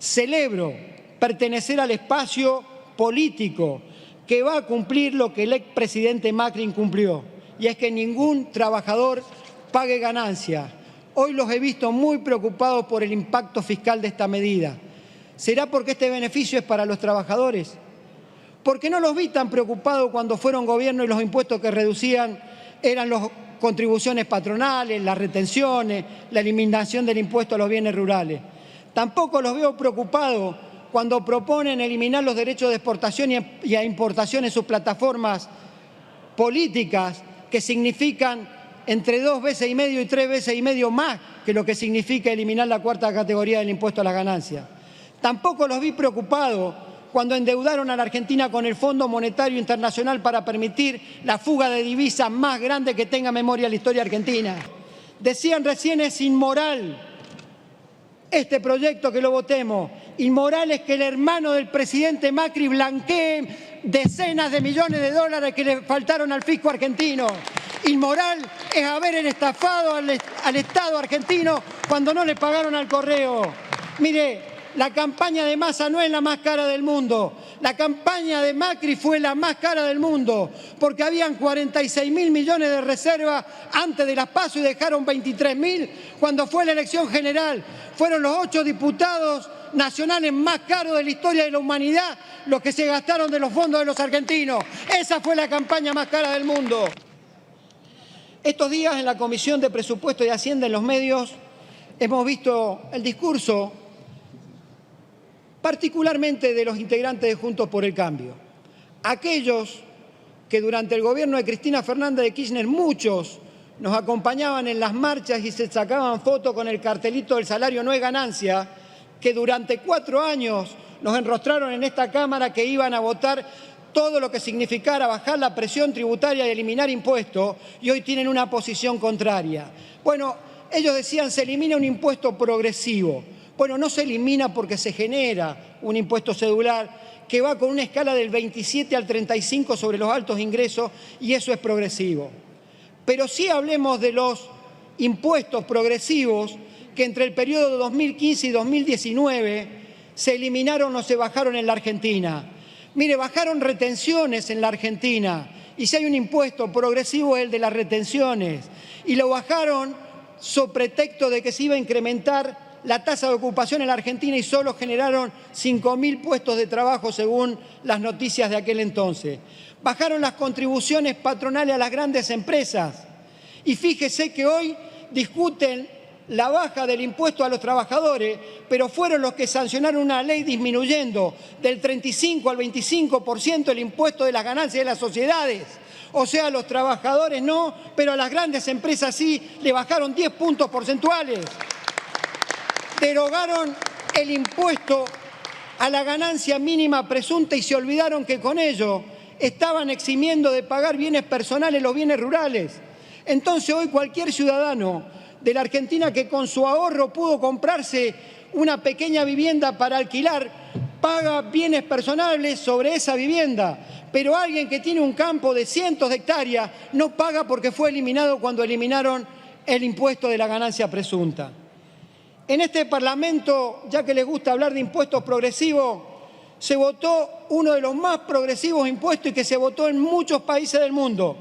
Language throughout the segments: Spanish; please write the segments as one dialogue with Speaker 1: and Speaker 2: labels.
Speaker 1: Celebro pertenecer al espacio político que va a cumplir lo que el expresidente Macri incumplió, y es que ningún trabajador pague ganancia. Hoy los he visto muy preocupados por el impacto fiscal de esta medida. ¿Será porque este beneficio es para los trabajadores? Porque no los vi tan preocupados cuando fueron gobierno y los impuestos que reducían eran las contribuciones patronales, las retenciones, la eliminación del impuesto a los bienes rurales. Tampoco los veo preocupados cuando proponen eliminar los derechos de exportación y a importación en sus plataformas políticas, que significan entre 2,5 veces y 3,5 veces más que lo que significa eliminar la cuarta categoría del impuesto a las ganancias. Tampoco los vi preocupados cuando endeudaron a la Argentina con el Fondo Monetario Internacional para permitir la fuga de divisas más grande que tenga memoria la historia argentina. Decían recién, es inmoral este proyecto que lo votemos. Inmoral es que el hermano del presidente Macri blanquee decenas de millones de dólares que le faltaron al fisco argentino. Inmoral es haber estafado al Estado argentino cuando no le pagaron al correo. Mire, la campaña de Massa no es la más cara del mundo. La campaña de Macri fue la más cara del mundo, porque habían 46.000 millones de reservas antes de las PASO y dejaron 23.000 cuando fue la elección general. Fueron los 8 diputados nacionales más caros de la historia de la humanidad los que se gastaron de los fondos de los argentinos. Esa fue la campaña más cara del mundo. Estos días en la Comisión de Presupuesto y Hacienda, en los medios, hemos visto el discurso particularmente de los integrantes de Juntos por el Cambio. Aquellos que durante el gobierno de Cristina Fernández de Kirchner, muchos nos acompañaban en las marchas y se sacaban fotos con el cartelito del salario no es ganancia, que durante 4 años nos enrostraron en esta Cámara que iban a votar todo lo que significara bajar la presión tributaria y eliminar impuestos, y hoy tienen una posición contraria. Bueno, ellos decían se elimina un impuesto progresivo. Bueno, no se elimina porque se genera un impuesto cedular que va con una escala del 27 al 35 sobre los altos ingresos, y eso es progresivo. Pero sí hablemos de los impuestos progresivos que entre el periodo 2015 y 2019 se eliminaron o se bajaron en la Argentina. Mire, bajaron retenciones en la Argentina, y si hay un impuesto progresivo es el de las retenciones, y lo bajaron sobre pretexto de que se iba a incrementar la tasa de ocupación en la Argentina, y solo generaron 5.000 puestos de trabajo según las noticias de aquel entonces. Bajaron las contribuciones patronales a las grandes empresas, y fíjese que hoy discuten la baja del impuesto a los trabajadores, pero fueron los que sancionaron una ley disminuyendo del 35 al 25% el impuesto de las ganancias de las sociedades. O sea, a los trabajadores no, pero a las grandes empresas sí, le bajaron 10 puntos porcentuales. Derogaron el impuesto a la ganancia mínima presunta y se olvidaron que con ello estaban eximiendo de pagar bienes personales los bienes rurales. Entonces hoy cualquier ciudadano de la Argentina que con su ahorro pudo comprarse una pequeña vivienda para alquilar, paga bienes personales sobre esa vivienda. Pero alguien que tiene un campo de cientos de hectáreas no paga porque fue eliminado cuando eliminaron el impuesto de la ganancia presunta. En este Parlamento, ya que les gusta hablar de impuestos progresivos, se votó uno de los más progresivos impuestos y que se votó en muchos países del mundo,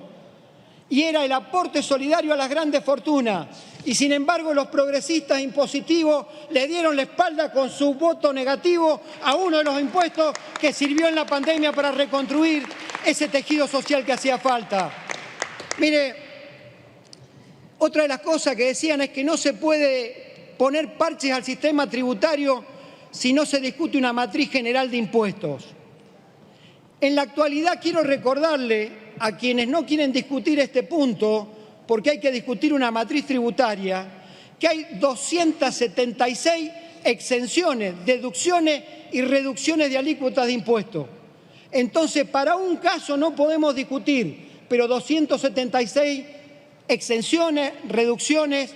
Speaker 1: y era el aporte solidario a las grandes fortunas. Y sin embargo los progresistas impositivos le dieron la espalda con su voto negativo a uno de los impuestos que sirvió en la pandemia para reconstruir ese tejido social que hacía falta. Mire, otra de las cosas que decían es que no se puede poner parches al sistema tributario si no se discute una matriz general de impuestos. En la actualidad quiero recordarle a quienes no quieren discutir este punto, porque hay que discutir una matriz tributaria, que hay 276 exenciones, deducciones y reducciones de alícuotas de impuestos. Entonces, para un caso no podemos discutir, pero 276 exenciones, reducciones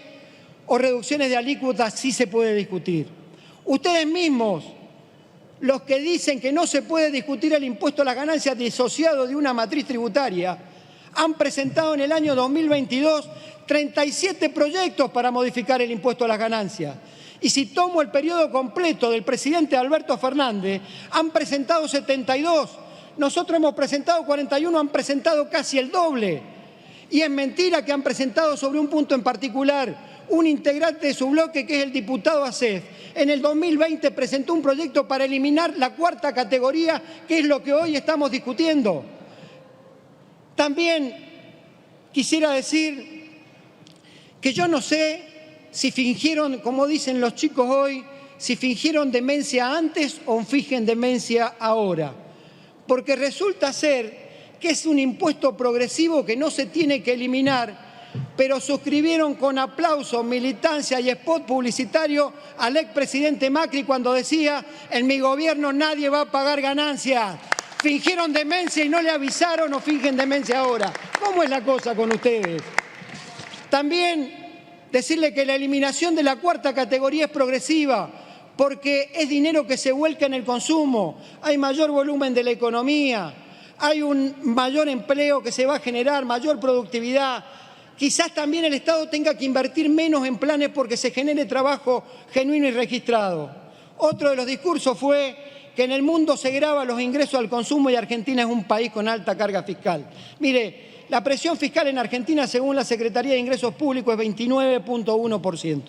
Speaker 1: o reducciones de alícuotas sí se puede discutir. Ustedes mismos, los que dicen que no se puede discutir el impuesto a las ganancias disociado de una matriz tributaria, Han presentado en el año 2022 37 proyectos para modificar el impuesto a las ganancias. Y si tomo el periodo completo del presidente Alberto Fernández, han presentado 72. Nosotros hemos presentado 41, han presentado casi el doble. Y es mentira que han presentado sobre un punto en particular. Un integrante de su bloque, que es el diputado Acef, en el 2020 presentó un proyecto para eliminar la cuarta categoría, que es lo que hoy estamos discutiendo. También quisiera decir que yo no sé si fingieron, como dicen los chicos hoy, si fingieron demencia antes o fingen demencia ahora. Porque resulta ser que es un impuesto progresivo que no se tiene que eliminar, pero suscribieron con aplauso, militancia y spot publicitario al expresidente Macri cuando decía: en mi gobierno nadie va a pagar ganancias. Fingieron demencia y no le avisaron, o fingen demencia ahora. ¿Cómo es la cosa con ustedes? También decirle que la eliminación de la cuarta categoría es progresiva, porque es dinero que se vuelca en el consumo, hay mayor volumen de la economía, hay un mayor empleo que se va a generar, mayor productividad. Quizás también el Estado tenga que invertir menos en planes porque se genere trabajo genuino y registrado. Otro de los discursos fue que en el mundo se gravan los ingresos al consumo y Argentina es un país con alta carga fiscal. Mire, la presión fiscal en Argentina, según la Secretaría de Ingresos Públicos, es 29,1%.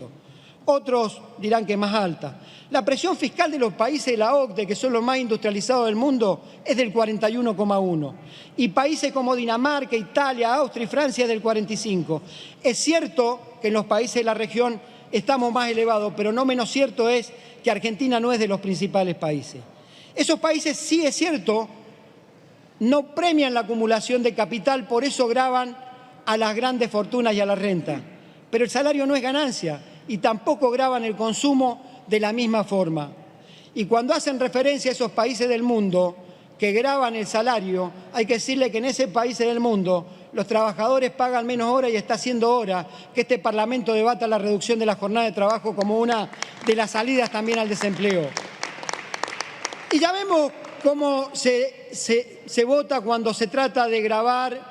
Speaker 1: Otros dirán que es más alta. La presión fiscal de los países de la OCDE, que son los más industrializados del mundo, es del 41,1%. Y países como Dinamarca, Italia, Austria y Francia es del 45%. Es cierto que en los países de la región estamos más elevados, pero no menos cierto es que Argentina no es de los principales países. Esos países, sí es cierto, no premian la acumulación de capital, por eso gravan a las grandes fortunas y a la renta. Pero el salario no es ganancia y tampoco gravan el consumo de la misma forma. Y cuando hacen referencia a esos países del mundo que gravan el salario, hay que decirle que en ese país del mundo los trabajadores pagan menos horas y está haciendo hora que este Parlamento debata la reducción de la jornada de trabajo como una de las salidas también al desempleo. Y ya vemos cómo se vota cuando se trata de gravar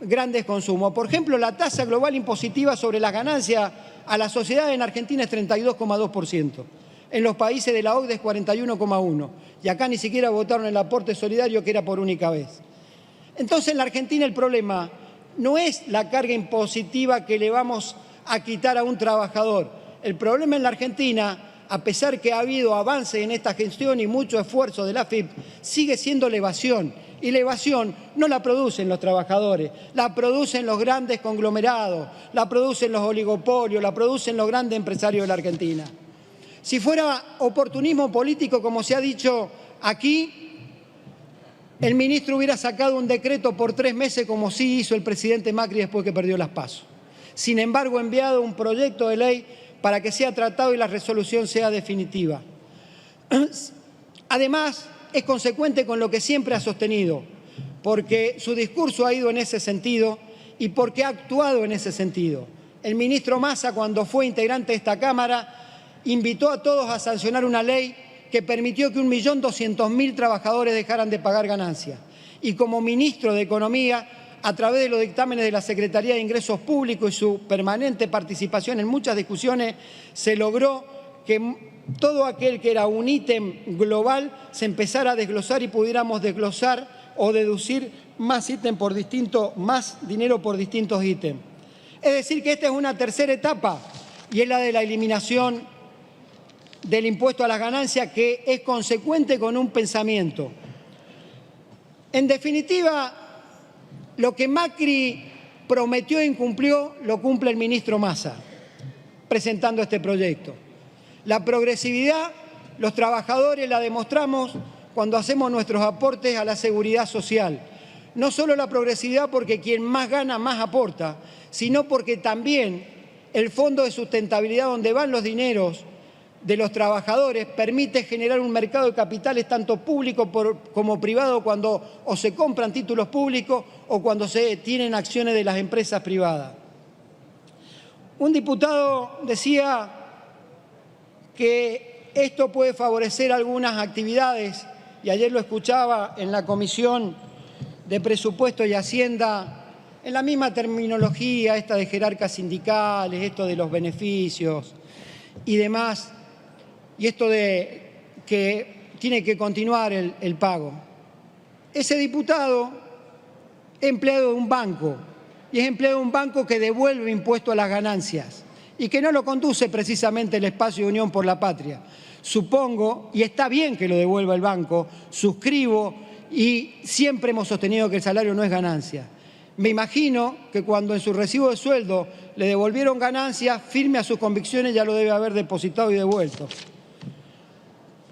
Speaker 1: grandes consumos. Por ejemplo, la tasa global impositiva sobre las ganancias a la sociedad en Argentina es 32,2%. En los países de la OCDE es 41,1%. Y acá ni siquiera votaron el aporte solidario, que era por única vez. Entonces, en la Argentina el problema no es la carga impositiva que le vamos a quitar a un trabajador. El problema en la Argentina, a pesar que ha habido avances en esta gestión y mucho esfuerzo de la AFIP, sigue siendo la evasión. Y la evasión no la producen los trabajadores, la producen los grandes conglomerados, la producen los oligopolios, la producen los grandes empresarios de la Argentina. Si fuera oportunismo político, como se ha dicho aquí, el ministro hubiera sacado un decreto por 3 meses, como sí hizo el presidente Macri después que perdió las PASO. Sin embargo, ha enviado un proyecto de ley para que sea tratado y la resolución sea definitiva. Además, es consecuente con lo que siempre ha sostenido, porque su discurso ha ido en ese sentido y porque ha actuado en ese sentido. El ministro Massa, cuando fue integrante de esta Cámara, invitó a todos a sancionar una ley que permitió que 1.200.000 trabajadores dejaran de pagar ganancias. Y como ministro de Economía, a través de los dictámenes de la Secretaría de Ingresos Públicos y su permanente participación en muchas discusiones, se logró que todo aquel que era un ítem global se empezara a desglosar y pudiéramos desglosar o deducir más dinero por distintos ítems. Es decir, que esta es una tercera etapa y es la de la eliminación del impuesto a las ganancias, que es consecuente con un pensamiento. En definitiva, lo que Macri prometió e incumplió, lo cumple el ministro Massa, presentando este proyecto. La progresividad, los trabajadores la demostramos cuando hacemos nuestros aportes a la seguridad social. No solo la progresividad porque quien más gana, más aporta, sino porque también el Fondo de Sustentabilidad, donde van los dineros de los trabajadores, permite generar un mercado de capitales tanto público como privado cuando o se compran títulos públicos o cuando se tienen acciones de las empresas privadas. Un diputado decía que esto puede favorecer algunas actividades, y ayer lo escuchaba en la comisión de Presupuesto y Hacienda, en la misma terminología esta de jerarcas sindicales, esto de los beneficios y demás, y esto de que tiene que continuar el pago. Ese diputado es empleado de un banco, y es empleado de un banco que devuelve impuesto a las ganancias y que no lo conduce precisamente el espacio de Unión por la Patria. Supongo, y está bien que lo devuelva el banco, suscribo y siempre hemos sostenido que el salario no es ganancia. Me imagino que cuando en su recibo de sueldo le devolvieron ganancias, firme a sus convicciones, ya lo debe haber depositado y devuelto.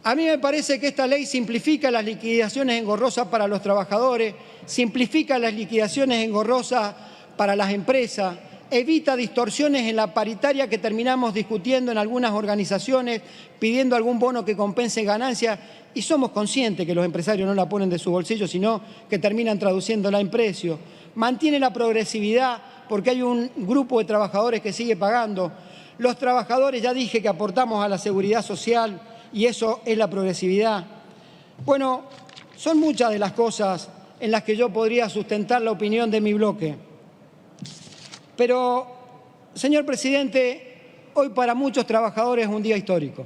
Speaker 1: A mí me parece que esta ley simplifica las liquidaciones engorrosas para los trabajadores, simplifica las liquidaciones engorrosas para las empresas, evita distorsiones en la paritaria que terminamos discutiendo en algunas organizaciones, pidiendo algún bono que compense ganancias, y somos conscientes que los empresarios no la ponen de su bolsillo, sino que terminan traduciéndola en precio. Mantiene la progresividad porque hay un grupo de trabajadores que sigue pagando. Los trabajadores, ya dije que aportamos a la seguridad social y eso es la progresividad. Bueno, son muchas de las cosas en las que yo podría sustentar la opinión de mi bloque. Pero, señor presidente, hoy para muchos trabajadores es un día histórico.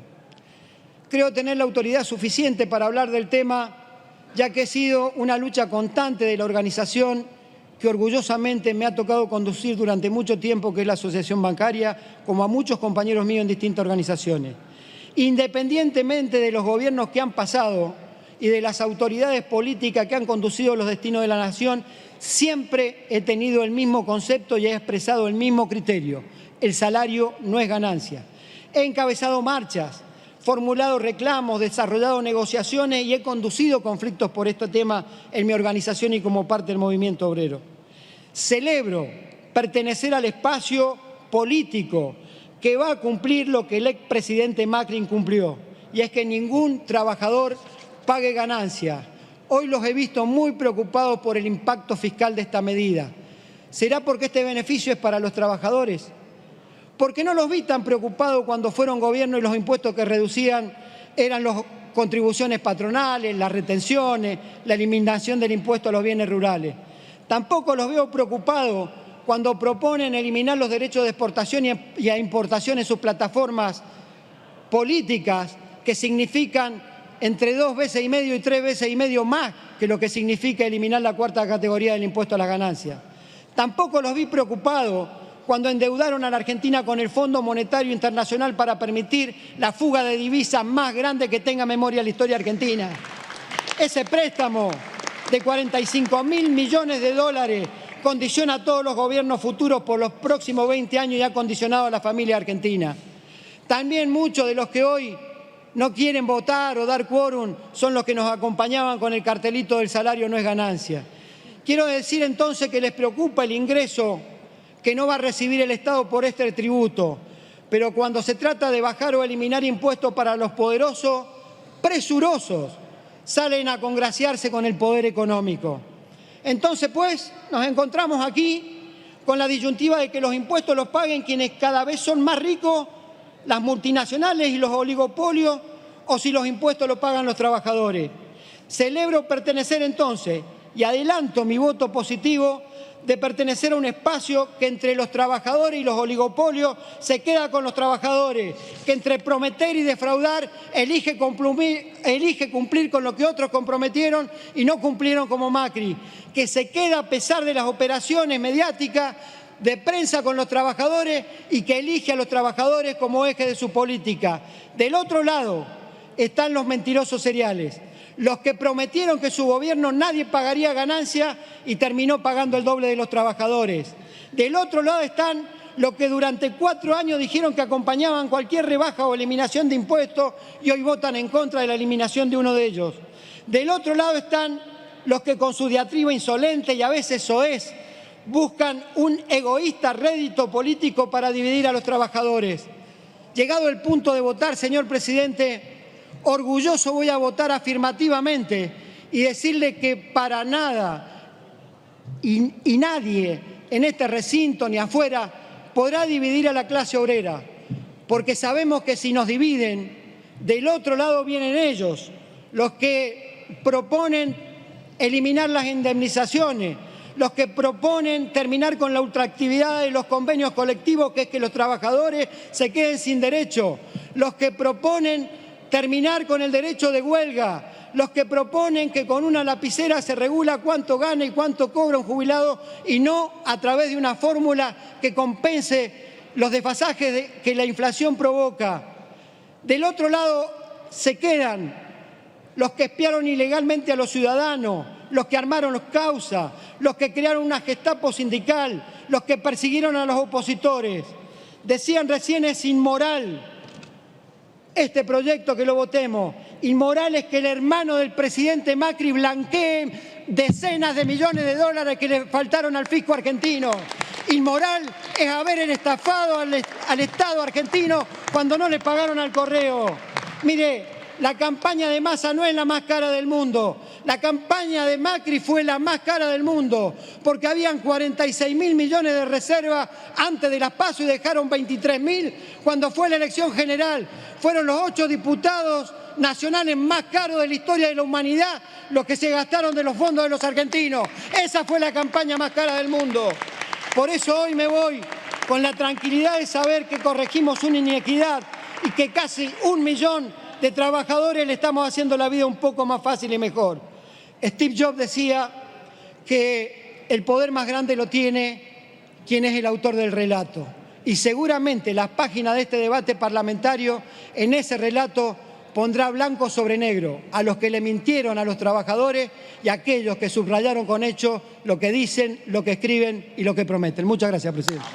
Speaker 1: Creo tener la autoridad suficiente para hablar del tema, ya que he sido una lucha constante de la organización que orgullosamente me ha tocado conducir durante mucho tiempo, que es la Asociación Bancaria, como a muchos compañeros míos en distintas organizaciones. Independientemente de los gobiernos que han pasado y de las autoridades políticas que han conducido los destinos de la nación, siempre he tenido el mismo concepto y he expresado el mismo criterio: el salario no es ganancia. He encabezado marchas, formulado reclamos, desarrollado negociaciones y he conducido conflictos por este tema en mi organización y como parte del movimiento obrero. Celebro pertenecer al espacio político que va a cumplir lo que el expresidente Macri incumplió, y es que ningún trabajador pague ganancia. Hoy los he visto muy preocupados por el impacto fiscal de esta medida. ¿Será porque este beneficio es para los trabajadores? Porque no los vi tan preocupados cuando fueron gobierno y los impuestos que reducían eran las contribuciones patronales, las retenciones, la eliminación del impuesto a los bienes rurales. Tampoco los veo preocupados cuando proponen eliminar los derechos de exportación y a importación en sus plataformas políticas, que significan entre 2,5 veces y 3,5 veces más que lo que significa eliminar la cuarta categoría del impuesto a las ganancias. Tampoco los vi preocupados cuando endeudaron a la Argentina con el Fondo Monetario Internacional para permitir la fuga de divisas más grande que tenga memoria la historia argentina. Ese préstamo de 45.000 millones de dólares condiciona a todos los gobiernos futuros por los próximos 20 años y ha condicionado a la familia argentina. También muchos de los que hoy no quieren votar o dar quórum son los que nos acompañaban con el cartelito del salario no es ganancia. Quiero decir entonces que les preocupa el ingreso que no va a recibir el Estado por este tributo, pero cuando se trata de bajar o eliminar impuestos para los poderosos, presurosos, salen a congraciarse con el poder económico. Entonces, pues, nos encontramos aquí con la disyuntiva de que los impuestos los paguen quienes cada vez son más ricos, las multinacionales y los oligopolios, o si los impuestos los pagan los trabajadores. Celebro pertenecer entonces, y adelanto mi voto positivo, de pertenecer a un espacio que entre los trabajadores y los oligopolios se queda con los trabajadores, que entre prometer y defraudar elige cumplir con lo que otros comprometieron y no cumplieron como Macri, que se queda a pesar de las operaciones mediáticas de prensa con los trabajadores y que elige a los trabajadores como eje de su política. Del otro lado están los mentirosos seriales, los que prometieron que su gobierno nadie pagaría ganancia y terminó pagando el doble de los trabajadores. Del otro lado están los que durante 4 años dijeron que acompañaban cualquier rebaja o eliminación de impuestos y hoy votan en contra de la eliminación de uno de ellos. Del otro lado están los que con su diatriba insolente y a veces soez buscan un egoísta rédito político para dividir a los trabajadores. Llegado el punto de votar, señor presidente, orgulloso voy a votar afirmativamente y decirle que para nada y nadie en este recinto ni afuera podrá dividir a la clase obrera, porque sabemos que si nos dividen, del otro lado vienen ellos, los que proponen eliminar las indemnizaciones, los que proponen terminar con la ultraactividad de los convenios colectivos, que es que los trabajadores se queden sin derecho, los que proponen terminar con el derecho de huelga, los que proponen que con una lapicera se regula cuánto gana y cuánto cobra un jubilado y no a través de una fórmula que compense los desfasajes que la inflación provoca. Del otro lado se quedan los que espiaron ilegalmente a los ciudadanos, los que armaron los causas, los que crearon una Gestapo sindical, los que persiguieron a los opositores. Decían recién, es inmoral este proyecto que lo votemos. Inmoral es que el hermano del presidente Macri blanquee decenas de millones de dólares que le faltaron al fisco argentino. Inmoral es haber estafado al Estado argentino cuando no le pagaron al correo. Mire, la campaña de Massa no es la más cara del mundo. La campaña de Macri fue la más cara del mundo, porque habían 46.000 millones de reservas antes de las PASO y dejaron 23.000 cuando fue la elección general. Fueron los 8 diputados nacionales más caros de la historia de la humanidad los que se gastaron de los fondos de los argentinos. Esa fue la campaña más cara del mundo. Por eso hoy me voy con la tranquilidad de saber que corregimos una inequidad y que casi 1 millón de trabajadores le estamos haciendo la vida un poco más fácil y mejor. Steve Jobs decía que el poder más grande lo tiene quien es el autor del relato. Y seguramente las páginas de este debate parlamentario, en ese relato, pondrá blanco sobre negro a los que le mintieron a los trabajadores y a aquellos que subrayaron con hechos lo que dicen, lo que escriben y lo que prometen. Muchas gracias, presidente.